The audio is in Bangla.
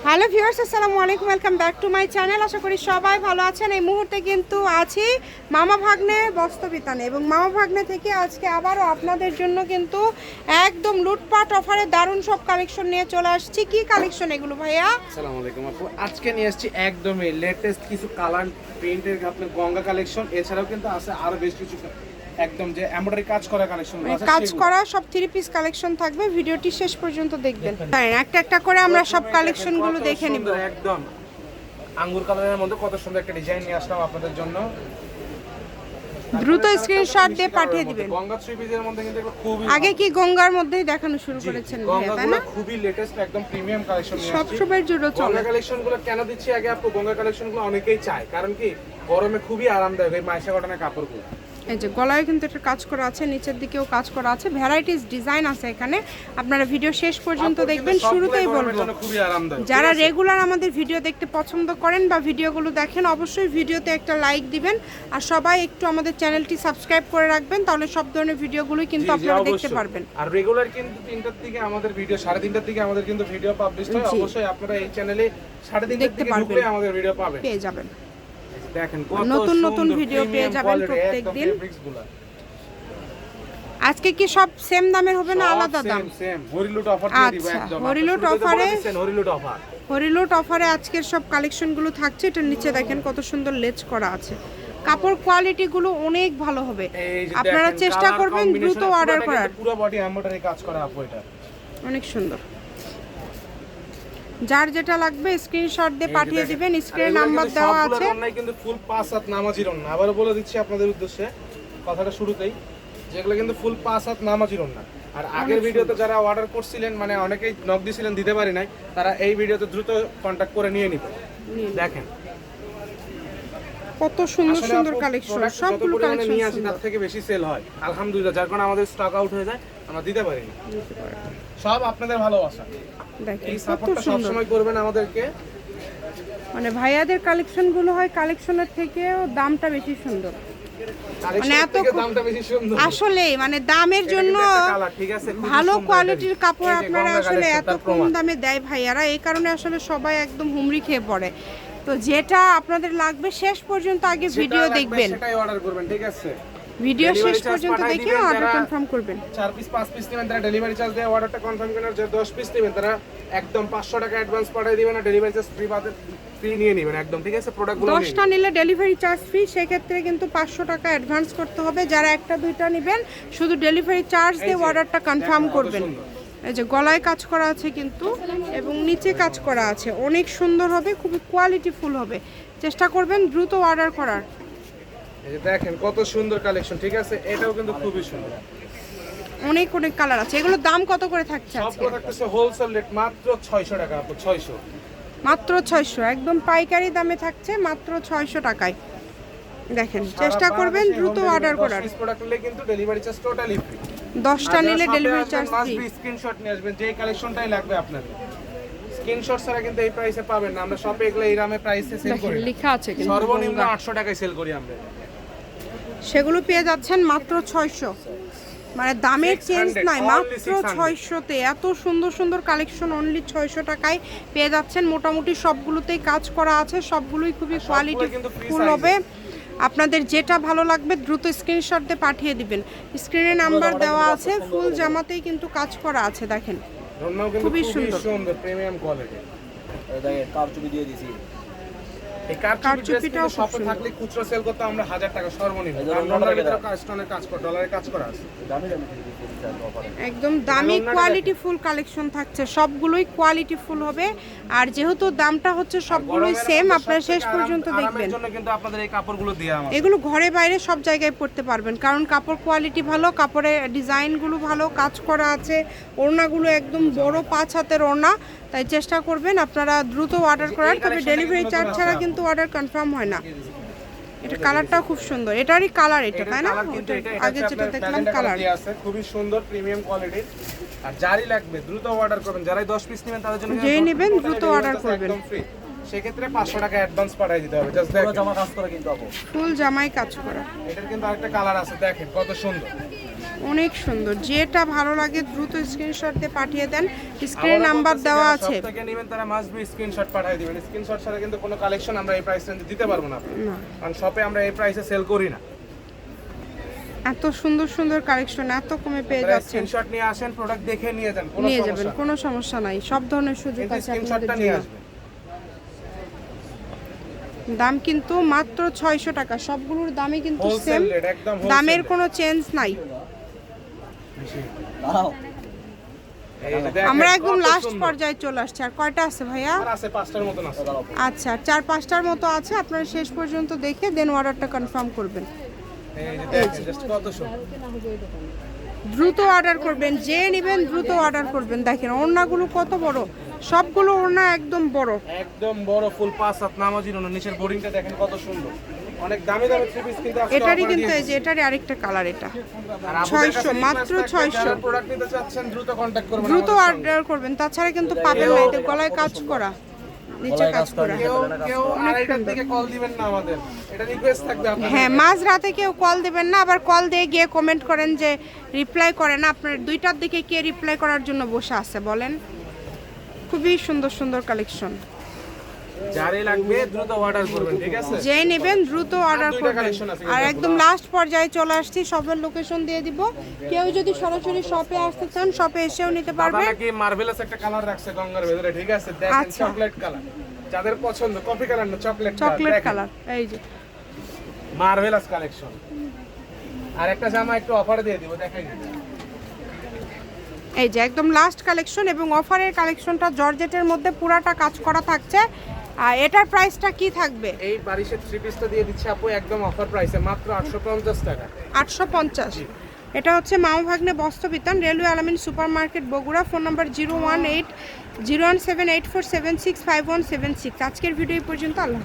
হ্যালো ভিউয়ার্স, আসসালামু আলাইকুম, welcome back to my channel. আশা করি সবাই ভালো আছেন। এই মুহূর্তে কিন্তু আছি মামা ভাগ্নে বস্ত্রবিতানে, এবং মামা ভাগ্নে থেকে আজকে আবারও আপনাদের জন্য কিন্তু একদম লুটপাট অফারে দারুণ সব কালেকশন নিয়ে চলে আসছি। কি কালেকশন এগুলো ভাইয়া? আসসালামু আলাইকুম আপু, আজকে নিয়ে আসছি একদমই লেটেস্ট কিছু কালার প্রিন্টের আপনার গঙ্গা কালেকশন। এছাড়াও কিন্তু আছে আরো বেশ কিছু একদম যে এমব্রয়ডারি কাজ করা কালেকশন আছে, কাজ করা সব 3 পিস কালেকশন থাকবে। ভিডিওটি শেষ পর্যন্ত দেখবেন। একটা একটা করে আমরা সব কালেকশনগুলো দেখে নিব। একদম আঙ্গুর কালারের মধ্যে কত সুন্দর একটা ডিজাইন নিয়ে আসলাম আপনাদের জন্য। দ্রুত স্ক্রিনশট দিয়ে পাঠিয়ে দিবেন। গঙ্গা থ্রি পিসের মধ্যে কিন্তু খুবই আগে কি গঙ্গার মধ্যেই দেখানো শুরু করেছেন ভাইয়া, তাই না? খুবই লেটেস্ট একদম প্রিমিয়াম কালেকশন নিয়ে সব আসছি। সবের জন্য চলে। গঙ্গা কালেকশনগুলো কেন দিচ্ছি আগে আপু, গঙ্গা কালেকশনগুলো অনেকেই চায়, কারণ কি গরমে খুবই আরামদায়ক এই মাইশা কটনের কাপড়গুলো। এই যে গলায় কিন্তু একটা কাজ করা আছে, নিচের দিকেও কাজ করা আছে, ভ্যারাইটিস ডিজাইন আছে এখানে। আপনারা ভিডিও শেষ পর্যন্ত দেখবেন। শুরুতেই বলবো, খুবই আরামদায়ক। যারা রেগুলার আমাদের ভিডিও দেখতে পছন্দ করেন বা ভিডিওগুলো দেখেন, অবশ্যই ভিডিওতে একটা লাইক দিবেন। আর সবাই একটু আমাদের চ্যানেলটি সাবস্ক্রাইব করে রাখবেন, তাহলে সব ধরনের ভিডিওগুলোই কিন্তু আপনারা দেখতে পারবেন। আর রেগুলার কিন্তু 3টার দিকে আমাদের ভিডিও, 3:30টার দিকে আমাদের কিন্তু ভিডিও পাবলিশ হয়। অবশ্যই আপনারা এই চ্যানেলে 3:30টার দিকে ঢুকলে আমাদের ভিডিও পাবেন, পেয়ে যাবেন। দেখেন কত নতুন নতুন ভিডিও পেয়ে যাবেন প্রত্যেকদিন। আজকে কি সব সেম দামের হবে না আলাদা দাম? সেম হরিলুট অফার দিয়ে দিব একদম। হরিলুট অফারে, হরিলুট অফার, হরিলুট অফারে আজকের সব কালেকশনগুলো থাকছে। এটার নিচে দেখেন কত সুন্দর লেজ করা আছে। কাপড় কোয়ালিটি গুলো অনেক ভালো হবে। আপনারা চেষ্টা করবেন দ্রুত অর্ডার করার। পুরো বডি এমব্রয়ডারি কাজ করা আপু, এটা অনেক সুন্দর। যার যেটা লাগবে স্ক্রিনশট দিয়ে পাঠিয়ে দিবেন। স্ক্রিনে নাম্বার দেওয়া আছে। অনলাইন কিন্তু ফুল 5 হাত নামাজির না, আবার বলে দিচ্ছি আপনাদের উদ্দেশ্যে কথাটা শুরুতেই, যেগুলো কিন্তু ফুল 5 হাত নামাজির না। আর আগের ভিডিওতে যারা অর্ডার করছিলেন, মানে অনেকেই নক দিছিলেন দিতে পারি নাই, তারা এই ভিডিওতে দ্রুত কন্টাক্ট করে নিয়ে নিবে। দেখেন কত সুন্দর সুন্দর কালেকশন, সবগুলো কালেকশন নিয়ে আসি, তার থেকে বেশি সেল হয় আলহামদুলিল্লাহ, যার কারণে আমাদের স্টক আউট হয়ে যায়, আমরা দিতে পারি না। সব আপনাদের ভালোবাসা, দেখেন এই কত সাপোর্টটা সব সুন্দর। সময় করবেন আমাদেরকে। মানে ভাইয়াদের কালেকশনগুলো হয় কালেকশনের থেকেও দামটা বেশি সুন্দর। মানে এত দামটা বেশি সুন্দর আসলেই, মানে দামের জন্য ভালো কোয়ালিটির কাপড় আপনারা আসলে এত কম দামে দেয় ভাইয়ারা, এই কারণে আসলে সবাই একদম হুমড়ি খেয়ে পড়ে। তো যেটা আপনাদের লাগবে শেষ পর্যন্ত আগে ভিডিও দেখবেন, সেটাই অর্ডার করবেন, ঠিক আছে? ভিডিও শেষ পর্যন্ত দেখে অর্ডার কনফার্ম করবেন। 4 পিস 5 পিস নেবেন তারা ডেলিভারি চার্জ দিয়ে অর্ডারটা কনফার্ম করেন। আর যে 10 পিস নেবেন তারা একদম 500 টাকা অ্যাডভান্স পাঠিয়ে দিবেন, আর ডেলিভারি চার্জ ফ্রি নিয়ে নেবেন একদম, ঠিক আছে? প্রোডাক্টগুলো 10টা নিলে ডেলিভারি চার্জ ফ্রি, সেক্ষেত্রে কিন্তু 500 টাকা অ্যাডভান্স করতে হবে। যারা একটা দুইটা নেবেন শুধু ডেলিভারি চার্জ দিয়ে অর্ডারটা কনফার্ম করবেন। এই যে গলায় কাজ করা আছে কিন্তু, এবং নিচে কাজ করা আছে, অনেক সুন্দর হবে, খুবই কোয়ালিটিফুল হবে। চেষ্টা করবেন দ্রুত অর্ডার করার। এই যে দেখেন কত সুন্দর কালেকশন, ঠিক আছে? এটাও কিন্তু খুবই সুন্দর, অনেক অনেক কালার আছে। এগুলোর দাম কত করে থাকছে আজকে? সবগুলো থাকতেছে হোলসেল রেট মাত্র 600 টাকা আপু, 600, মাত্র 600, একদম পাইকারি দামে থাকছে মাত্র 600 টাকায়। দেখেন চেষ্টা করবেন দ্রুত অর্ডার করার। 10 প্রোডাক্ট নিলে কিন্তু ডেলিভারি চার্জ টোটালি ফ্রি। 10টা নিলে ডেলিভারি চার্জ ফ্রি। স্ক্রিনশট নিয়ে আসবেন, যে কালেকশনটাই লাগবে আপনাদের। স্ক্রিনশট ছাড়া কিন্তু এই প্রাইসে পাবেন না। আমরা শপে এগুলো এই দামে প্রাইসে সেল করি, লেখা আছে কিন্তু সর্বনিম্ন 800 টাকায় সেল করি আমরা। সেগুলো পেয়ে যাচ্ছেন মাত্র 600, মানে দামের চেঞ্জ নাই, মাত্র 600-তে এত সুন্দর সুন্দর কালেকশন অনলি 600 টাকায় পেয়ে যাচ্ছেন। মোটামুটি সবগুলোতেই কাজ করা আছে, সবগুলোই খুবই কোয়ালিটি ফুল হবে। আপনাদের যেটা ভালো লাগবে দ্রুত স্ক্রিনশট দিয়ে পাঠিয়ে দিবেন। স্ক্রিনে নাম্বার দেওয়া আছে, ফুল জামাতেই কিন্তু কাজ করা আছে। দেখেন খুবই সুন্দর প্রিমিয়াম কোয়ালিটি। এই দেখেন কারচুপি দিয়ে দিছি। এই কারচুপিটাও শপে থাকলে খুচরা সেল করতে আমরা 1000 টাকা সর্বনিম্ন। ডলারের ভিতরে কাস্টনের কাজ করা, ডলারের কাজ করা আছে। একদম দামি কোয়ালিটি ফুল কালেকশন থাকছে, সবগুলোই কোয়ালিটি ফুল হবে। আর যেহেতু দামটা হচ্ছে সবগুলোই সেম, আপনারা শেষ পর্যন্ত দেখবেন। জন্য কিন্তু আপনাদের এই কাপড়গুলো দেয়া আমাদের, এগুলো ঘরে বাইরে সব জায়গায় পরতে পারবেন, কারণ কাপড় কোয়ালিটি ভালো, কাপড়ের ডিজাইনগুলো ভালো, কাজ করা আছে। ওড়নাগুলো একদম বড় 5 হাতের ওড়না, তাই চেষ্টা করবেন আপনারা দ্রুত অর্ডার করার। তবে ডেলিভারি চার্জ ছাড়া কিন্তু অর্ডার কনফার্ম হয় না। এটা কালারটাও খুব সুন্দর, এটারই কালার এটা, তাই না? আগে যেটা দেখলাম কালার আছে খুবই সুন্দর প্রিমিয়াম কোয়ালিটির। আর যারই লাগবে দ্রুত অর্ডার করবেন, যারাই 10 পিস নেবেন তাদের জন্য যেই নেবেন দ্রুত অর্ডার করবেন। একদম ফ্রি, সেক্ষেত্রে 500 টাকা অ্যাডভান্স পাঠিয়ে দিতে হবে। জাস্ট দেখেন জামা কাজ করে কিন্তু আপু, ফুল জামাই কাজ করা। এটার কিন্তু আরেকটা কালার আছে, দেখেন কত সুন্দর। অনেক সুন্দর, যেটা ভালো লাগে দ্রুত স্ক্রিনশট দিয়ে পাঠিয়ে দেন, স্ক্রিনে নাম্বার দেওয়া আছে। সব থেকে নেবেন তারা মাস্ট বি স্ক্রিনশট পাঠিয়ে দিবেন। স্ক্রিনশট ছাড়া কিন্তু কোনো কালেকশন আমরা এই প্রাইস রেঞ্জে দিতে পারবো না, না, কারণ শপে আমরা এই প্রাইসে সেল করি না। এত সুন্দর সুন্দর কালেকশন এত কমে পেয়ে যাচ্ছেন। স্ক্রিনশট নিয়ে আসেন, প্রোডাক্ট দেখে নিয়ে যান, কোনো নিয়ে সমস্যা যাবেন, নেই। কোনো সমস্যা নাই, সব ধরনের সুযোগ কিন্তু আছে স্ক্রিনশটটা আপনাদের নিয়ে জন্য। আসবেন। দাম কিন্তু মাত্র 600 টাকা, সবগুলোর দামই কিন্তু হোলসেল সেম, রেট, একদম দামের কোনো চেঞ্জ নাই। দাঁড়াও এই যে দেখেন, আমরা একদম কত লাস্ট সুন্দর। পর্যায়ে চলে আসছি। আর কয়টা আছে ভাইয়া? আর আছে 5টার মতন আছে। আচ্ছা, 4-5টার মতো আছে, আপনারা শেষ পর্যন্ত দেখে দেন অর্ডারটা কনফার্ম করবেন। এই যে দেখেন জাস্ট কত সুন্দর। দ্রুত অর্ডার করবেন, যে নেবেন দ্রুত অর্ডার করবেন। দেখেন ওড়নাগুলো কত বড়, সবগুলো ওড়না একদম বড়। একদম বড় ফুল 5 হাত নামাজি রুনা, নিচের বোর্ডিংটা দেখেন কত সুন্দর। অনেক দামি দামি থ্রি পিস কিন্তু আজকে এটারই offer কিন্তু দিয়ে এই যে এটারই আরেকটা কালার, এটা আর আপনাদের কাছে 600, মাত্র request থাকবে, 600। যারা প্রোডাক্ট নিতে চাচ্ছেন দ্রুত কন্টাক্ট করবেন। দ্রুত আমাদের সঙ্গে। অর্ডার করবেন, তাছাড়া কিন্তু পাবেন না। এটা গলায় কাজ করা, নিচে গলায় কাজ কাজ করা। করা। কেউ আড়াইটার দিকে কল দিবেন না আমাদের, এটা রিকোয়েস্ট থাকবে আপনাদের। হ্যাঁ, মাঝ রাতে কেউ কল দেবেন না, আবার কল দিয়ে গিয়ে কমেন্ট করেন যে রিপ্লাই করেন না। আপনার 2টার দিকে কে রিপ্লাই করার জন্য বসে আছে বলেন? খুবই সুন্দর সুন্দর কালেকশন, যারই লাগবে দ্রুত অর্ডার করবেন, ঠিক আছে? যেই নেবেন দ্রুত অর্ডার 2টা করবেন। collection আছে, আর একদম লাস্ট পর্যায়ে চলে আসছি, সবের লোকেশন দিয়ে দিব। কেউ যদি সরাসরি শপে আসতে চান শপে এসেও নিতে দাদা পারবেন। নাকি মার্ভেলাস একটা কালার রাখছে গঙ্গার ভেতরে, ঠিক আছে? দেখেন আচ্ছা। চকলেট কালার, যাদের পছন্দ, কফি কালার না চকলেট চকলেট কালার, এই যে মার্ভেলাস কালেকশন। আর একটা জামা একটু অফার দিয়ে দিব, দেখাই এই যে একদম লাস্ট কালেকশন, এবং অফারের কালেকশনটা জর্জেটের মধ্যে পুরাটা কাজ করা থাকছে। আর এটার প্রাইসটা কি থাকবে? এই বারিশের থ্রি পিসটা দিয়ে দিচ্ছে আপু একদম অফার প্রাইসে মাত্র 850 টাকা। 850। এটা হচ্ছে মামা ভাগ্নে বস্ত্র বিতান, রেলওয়ে আলামিন super market, Bogura. Phone number 018017847651776। আজকের ভিডিও এই পর্যন্ত। আল্লাহ।